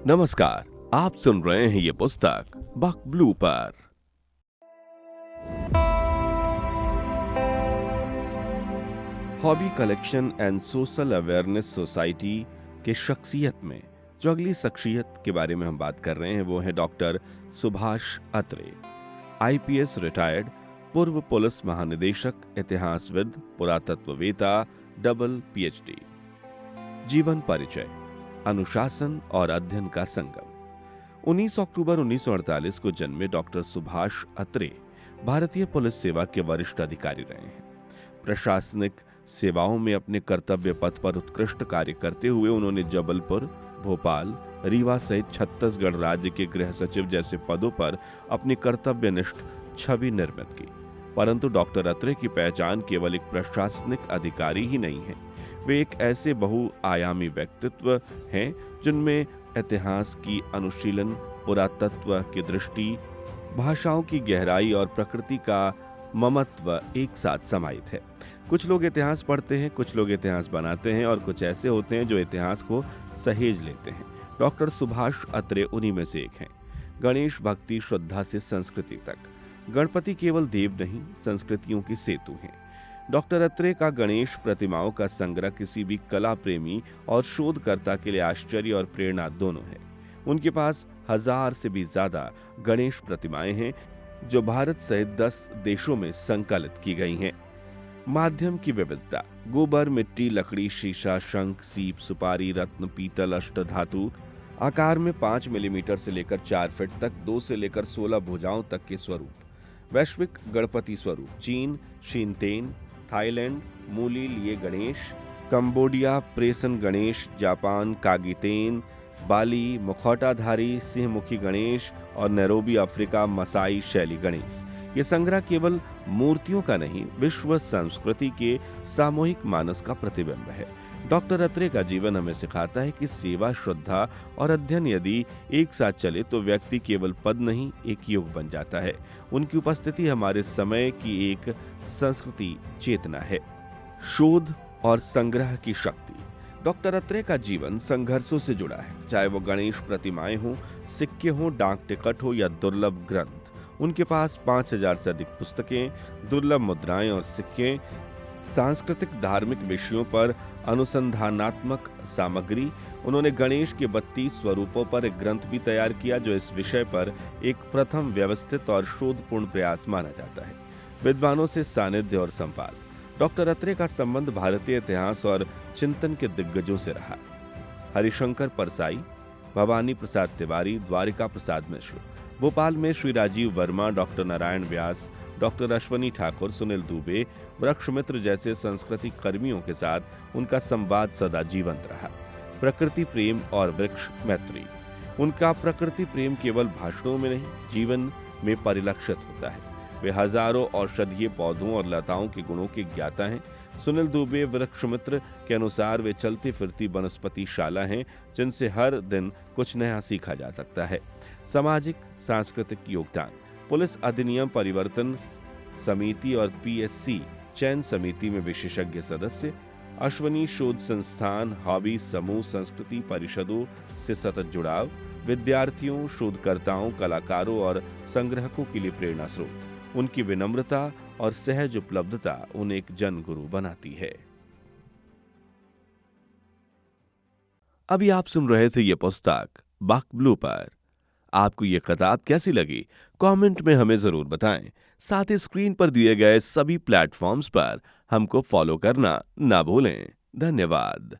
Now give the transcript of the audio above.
नमस्कार, आप सुन रहे हैं ये पुस्तक बक ब्लू पर। Hobby collection and social awareness society के शख्सियत में जो अगली शख्सियत के बारे में हम बात कर रहे हैं वो है डॉक्टर सुभाष अत्रे। आईपीएस रिटायर्ड, पूर्व पुलिस महानिदेशक, इतिहासविद, पुरातत्ववेत्ता, डबल पीएचडी। जीवन परिचय, अनुशासन और अध्ययन का संगम। 19 अक्टूबर 1948 को जन्मे डॉक्टर सुभाष अत्रे भारतीय पुलिस सेवा के वरिष्ठ अधिकारी रहे हैं। प्रशासनिक सेवाओं में अपने कर्तव्य पथ पर उत्कृष्ट कार्य करते हुए उन्होंने जबलपुर, भोपाल, रीवा सहित छत्तीसगढ़ राज्य के गृह सचिव जैसे पदों पर अपनी कर्तव्यनिष्ठ छवि निर्मित की। परंतु डॉक्टर अत्रे की पहचान केवल एक प्रशासनिक अधिकारी ही नहीं है, वे एक ऐसे बहुआयामी व्यक्तित्व हैं जिनमें इतिहास की अनुशीलन, पुरातत्व की दृष्टि, भाषाओं की गहराई और प्रकृति का ममत्व एक साथ समाहित है। कुछ लोग इतिहास पढ़ते हैं, कुछ लोग इतिहास बनाते हैं और कुछ ऐसे होते हैं जो इतिहास को सहेज लेते हैं। डॉक्टर सुभाष अत्रे उन्हीं में से एक हैं। गणेश भक्ति श्रद्धा से संस्कृति तक, गणपति केवल देव नहीं, संस्कृतियों की सेतु हैं। डॉक्टर अत्रे का गणेश प्रतिमाओं का संग्रह किसी भी कला प्रेमी और शोधकर्ता के लिए आश्चर्य और प्रेरणा दोनों है। उनके पास 1000 से भी ज्यादा गणेश प्रतिमाएं हैं जो भारत सहित 10 देशों में संकलित की गई हैं। माध्यम की विविधता, गोबर, मिट्टी, लकड़ी, शीशा, शंख, सीप, सुपारी, रत्न, पीतल, अष्टधातु, आकार में 5 मिलीमीटर से लेकर 4 फीट तक, 2 से लेकर 16 भुजाओं तक के स्वरूप। वैश्विक गणपति स्वरूप, चीन शिनतेन, थाईलैंड मूली लिए गणेश, कंबोडिया प्रेसन गणेश, जापान कागितेन, बाली मुखौटाधारी सिंहमुखी गणेश और नैरोबी अफ्रीका मसाई शैली गणेश। ये संग्रह केवल मूर्तियों का नहीं, विश्व संस्कृति के सामूहिक मानस का प्रतिबिंब है। डॉक्टर अत्रे का जीवन हमें सिखाता है कि सेवा, श्रद्धा और अध्ययन यदि एक साथ चले तो व्यक्ति केवल पद नहीं, एक युग बन जाता है। उनकी उपस्थिति हमारे समय की एक संस्कृति चेतना है। शोध और संग्रह की शक्ति। डॉक्टर अत्रे का जीवन संघर्षों से जुड़ा है, चाहे वो गणेश प्रतिमाएं हों, सिक्के हों, डाक टिकट हो या दुर्लभ ग्रंथ। उनके पास 5000 से अधिक पुस्तकें, दुर्लभ मुद्राएं और सिक्के, सांस्कृतिक धार्मिक विषयों पर अनुसंधानात्मक सामग्री। उन्होंने गणेश के 32 स्वरूपों पर एक ग्रंथ भी तैयार किया जो इस विषय पर एक प्रथम व्यवस्थित और शोधपूर्ण प्रयास माना जाता है। विद्वानों से सानिध्य और संवाद। डॉक्टर अत्रे का संबंध भारतीय इतिहास और चिंतन के दिग्गजों से रहा। हरिशंकर परसाई, भवानी प्रसाद तिवारी, द्वारिका प्रसाद मिश्र, भोपाल में श्री राजीव वर्मा, डॉक्टर नारायण व्यास, डॉक्टर अश्वनी ठाकुर, सुनील दुबे, वृक्षमित्र जैसे संस्कृति कर्मियों के साथ उनका संवाद सदा जीवंत रहा। प्रकृति प्रेम और वृक्ष मैत्री। उनका प्रकृति प्रेम केवल भाषणों में नहीं, जीवन में परिलक्षित होता है। वे हजारों औषधीय पौधों और लताओं के गुणों के ज्ञाता हैं। सुनील दुबे वृक्षमित्र के अनुसार वे चलती फिरती वनस्पति शाला हैं जिनसे हर दिन कुछ नया सीखा जा सकता है। सामाजिक सांस्कृतिक योगदान। पुलिस अधिनियम परिवर्तन समिति और पीएससी चयन समिति में विशेषज्ञ सदस्य। अश्वनी शोध संस्थान, हॉबी समूह, संस्कृति परिषदों से सतत जुड़ाव। विद्यार्थियों, शोधकर्ताओं, कलाकारों और संग्राहकों के लिए प्रेरणा स्रोत। उनकी विनम्रता और सहज उपलब्धता उन्हें एक जन गुरु बनाती है। अभी आप सुन रहे थे ये पुस्तक बक ब्लू पर। आपको ये किताब कैसी लगी? कमेंट में हमें जरूर बताएं। साथ ही स्क्रीन पर दिए गए सभी प्लेटफॉर्म्स पर हमको फॉलो करना ना भूलें। धन्यवाद।